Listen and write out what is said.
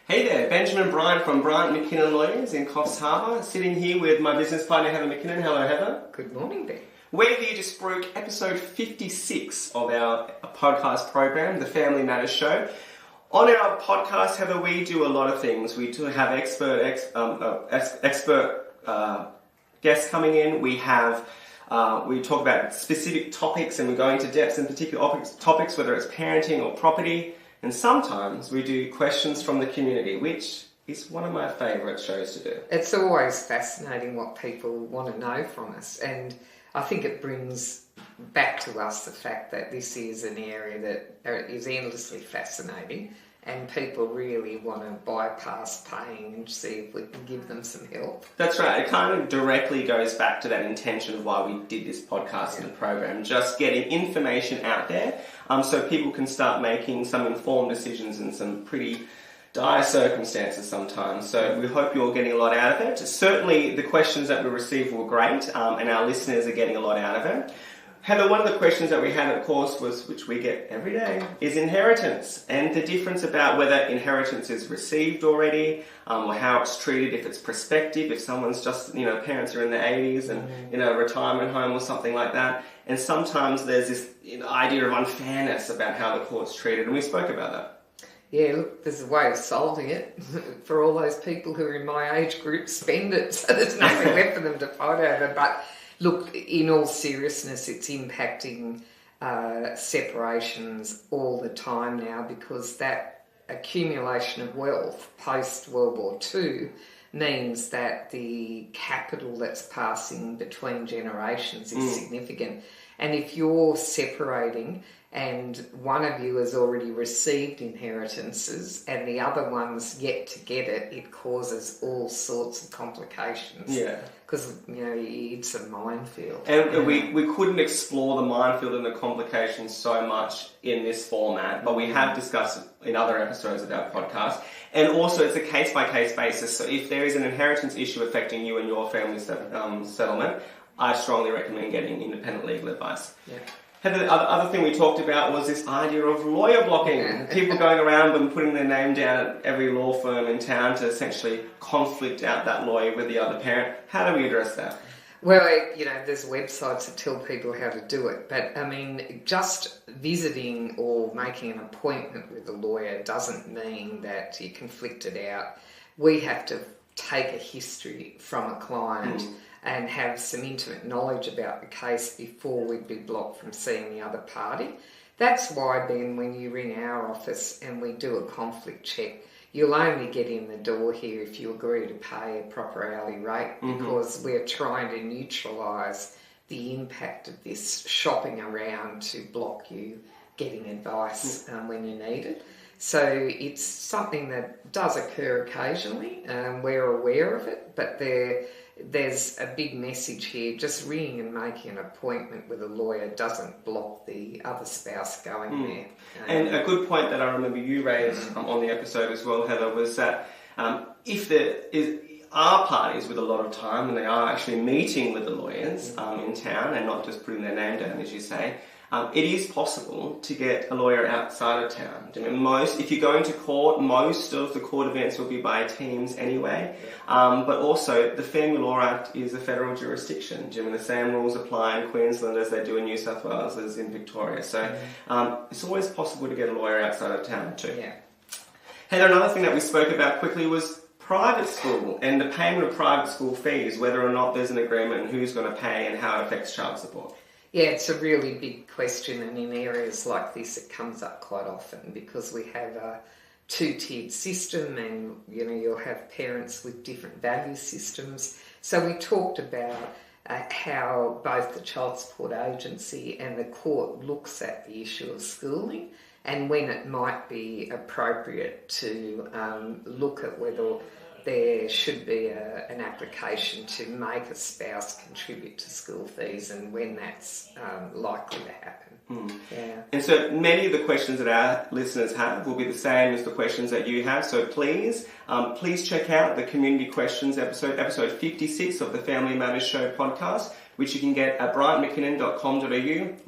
Hey there, Benjamin Bryant from Bryant McKinnon Lawyers in Coffs Harbour, sitting here with my business partner Heather McKinnon. Hello, Heather. Good morning, Ben. We're here to spruik episode 56 of our podcast program, The Family Matters Show. On our podcast, Heather, we do a lot of things. We do have expert guests coming in. We talk about specific topics and we go into depths in particular topics, whether it's parenting or property. And sometimes we do questions from the community, which is one of my favourite shows to do. It's always fascinating what people want to know from us. And I think it brings back to us the fact that this is an area that is endlessly fascinating and people really want to bypass paying and see if we can give them some help. That's right. It kind of directly goes back to that intention of why we did this podcast and the program, just getting information out there so people can start making some informed decisions in some pretty dire circumstances sometimes. So we hope you're getting a lot out of it. Certainly the questions that we received were great and our listeners are getting a lot out of it. Heather, one of the questions that we had, of course, which we get every day, is inheritance and the difference about whether inheritance is received already or how it's treated, if it's prospective, if someone's just, parents are in their 80s and in a retirement home or something like that. And sometimes there's this idea of unfairness about how the court's treated, and we spoke about that. Yeah, look, there's a way of solving it for all those people who are in my age group spend it, so there's nothing left for them to fight over. But look, in all seriousness, it's impacting separations all the time now because that accumulation of wealth post-World War II means that the capital that's passing between generations is significant. And if you're separating and one of you has already received inheritances and the other one's yet to get it, it causes all sorts of complications. Yeah. Because, it's a minefield. And we couldn't explore the minefield and the complications so much in this format, but we have discussed it in other episodes of our podcast. And also it's a case-by-case basis. So if there is an inheritance issue affecting you and your family's settlement, I strongly recommend getting independent legal advice. Yeah. Heather, the other thing we talked about was this idea of lawyer blocking. People going around and putting their name down at every law firm in town to essentially conflict out that lawyer with the other parent. How do we address that? Well, there's websites that tell people how to do it. But, just visiting or making an appointment with a lawyer doesn't mean that you conflict it out. We have to take a history from a client and have some intimate knowledge about the case before we'd be blocked from seeing the other party. That's why, Ben, when you ring our office and we do a conflict check, you'll only get in the door here if you agree to pay a proper hourly rate because we're trying to neutralise the impact of this shopping around to block you getting advice when you need it. So it's something that does occur occasionally. We're aware of it, but there's a big message here. Just ringing and making an appointment with a lawyer doesn't block the other spouse going there. And a good point that I remember you raised on the episode as well, Heather, was that if there are parties with a lot of time and they are actually meeting with the lawyers in town and not just putting their name down, as you say, it is possible to get a lawyer outside of town. If you're going to court, most of the court events will be by teams anyway. But also, the Family Law Act is a federal jurisdiction. The same rules apply in Queensland as they do in New South Wales as in Victoria. So it's always possible to get a lawyer outside of town too. Yeah. Heather, another thing that we spoke about quickly was private school and the payment of private school fees, whether or not there's an agreement and who's going to pay and how it affects child support. Yeah, it's a really big question, and in areas like this it comes up quite often because we have a two-tiered system and, you'll have parents with different value systems. So we talked about how both the Child Support Agency and the court looks at the issue of schooling and when it might be appropriate to look at whether there should be an application to make a spouse contribute to school fees and when that's likely to happen. Yeah. And so many of the questions that our listeners have will be the same as the questions that you have. So please check out the Community Questions episode 56 of the Family Matters Show podcast, which you can get at bryantmckinnon.com.au.